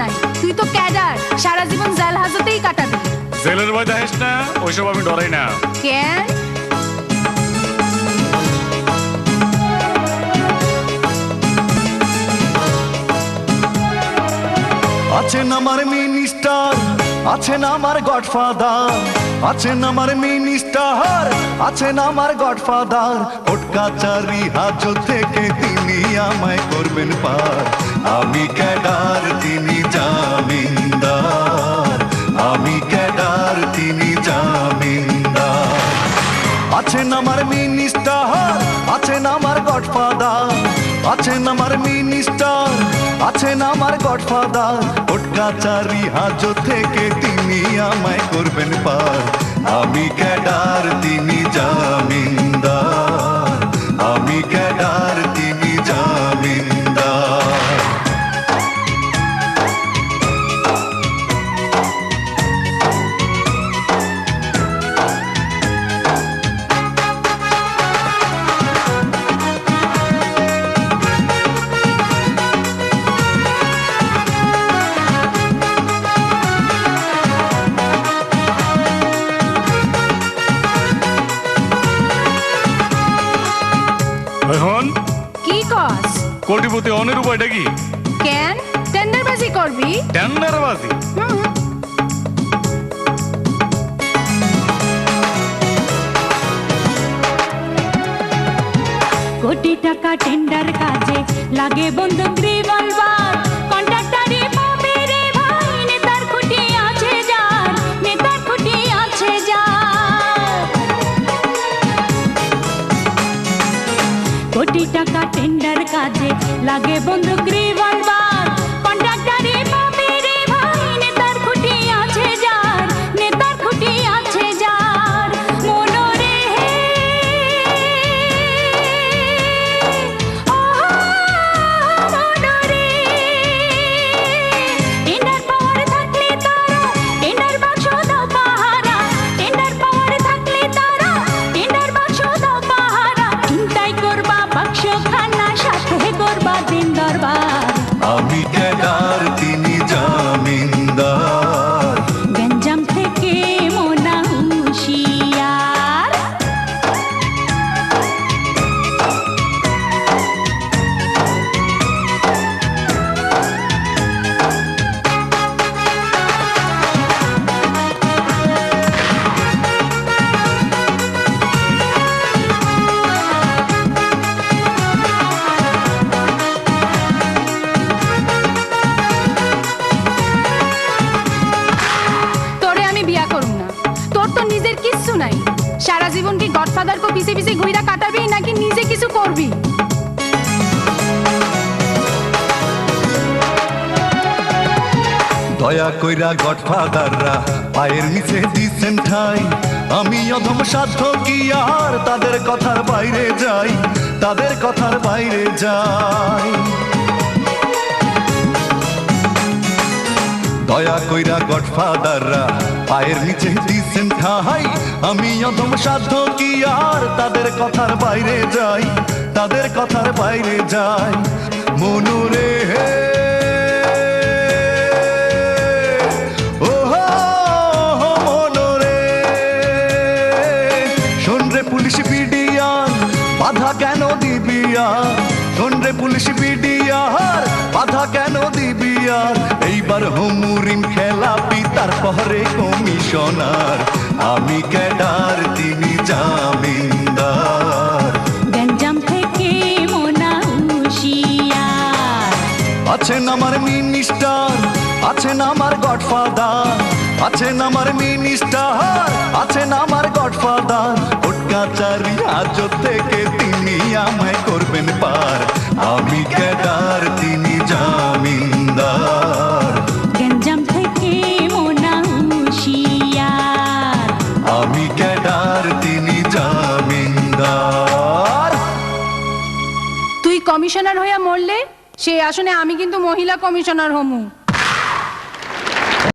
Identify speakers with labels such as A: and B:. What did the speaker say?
A: নাই, তুই তো ক্যাডার, সারা জীবন জেল হাজতেই কাটাবি।
B: জেলের ভয় দেখিস না, ওইসব আমি ডরাই না।
A: কেন?
C: আছেন আমার মিনিস্টার, আছেন আমার গডফাদার, আছেন আমার মিনিস্টার, আছেন আমার গডফাদার। কোর্ট কাচারি হাজত থেকে তিনি আমায় করবেন পার। আমি ক্যাডার, তিনি জামিনদার। আমি ক্যাডার, তিনি জামিনদার। আছেন আমার মিনিস্টার, আছেন আমার গডফাদার, আছেন আমার মিনিস্টার, আছেন আমার গডফাদার। কোর্ট কাচারি হাজত থেকে তিনি আমায় করবেন পার। আমি ক্যাডার, তিনি জামিনদার। আমি ক্যাডার, তিনি জামিনদার।
B: এখন
A: কি কস?
B: কোটিপতি অনের উপায়টা কি?
A: কেন টেন্ডারবাজি করবি?
B: টেন্ডারবাজি?
D: কোটি টাকা টেন্ডার কাজে লাগে বন্দুক রিভলভার। কন্ট্রাক্টরে পাবে রে ভাই, নেতার খুঁটি আছে যার, নেতার খুঁটি আছে যার। কোটি টাকা টেন্ডার কাজে লাগে বন্দুক রিভলভার। কন্ট্রাক্টরে পাবে রে ভাই, নেতার খুঁটি আছে যার, নেতার খুঁটি আছে যার। মনোরে টেন্ডার পাওয়ার থাকলে তারা টেন্ডার বাক্স দাও পাহারা। টেন্ডার পাওয়ার থাকলে তারা টেন্ডার বাক্স দাও পাহারা। চিন্তাই করবা বাক্স খানা, সাথে করবা দিন দরবার।
C: আমি ক্যাডার, তিনি জামিনদার।
D: গঞ্জাম থেকে মোনা হুঁশিয়ার।
A: তোরে আমি বিয়া করব না, তোর তো নিজের কিচ্ছু নাই। সারা জীবন কি গডফাদার কো পিছে পিছে ঘুইরা কাটাবি নাকি নিজে কিছু করবি?
C: দয়া কইরা গডফাদাররা পায়ের নিচে দিছেন ঠাই। আমি অধম সাধ্য কি আর তাদের কথার বাইরে যাই, তাদের কথার বাইরে যাই। দয়া কইরা গডফাদাররা পায়ের নিচে দিছেন ঠাই। আমি অধম সাধ্য কি আর তাদের কথার বাইরে যাই, তাদের কথার বাইরে যাই। মনুরে হে পুলিশ বিডিআর বাধা কেন দিবি আর? শোন রে পুলিশ বিডিআর বাধা কেন দিবি আর? এইবার হুমুরিন খেলাপি, তারপরে কমিশনার। আমি ক্যাডার, তিনি জামিনদার।
D: গঞ্জাম থেকে মোনা হুঁশিয়ার।
C: আছেন আমার মিনিস্টার, আছেন আমার গডফাদার, আছেন আমার মিনিস্টার, আছেন আমার গডফাদার। কোর্ট কাচারি হাজত থেকে তিনি আমায় করবেন পার। আমি ক্যাডার, তিনি জামিনদার।
D: গঞ্জাম থেকে মোনা হুঁশিয়ার।
C: আমি ক্যাডার, তিনি জামিনদার।
A: তুই কমিশনার হইয়া মরলে সেই আসনে আমি কিন্তু মহিলা কমিশনার হমু।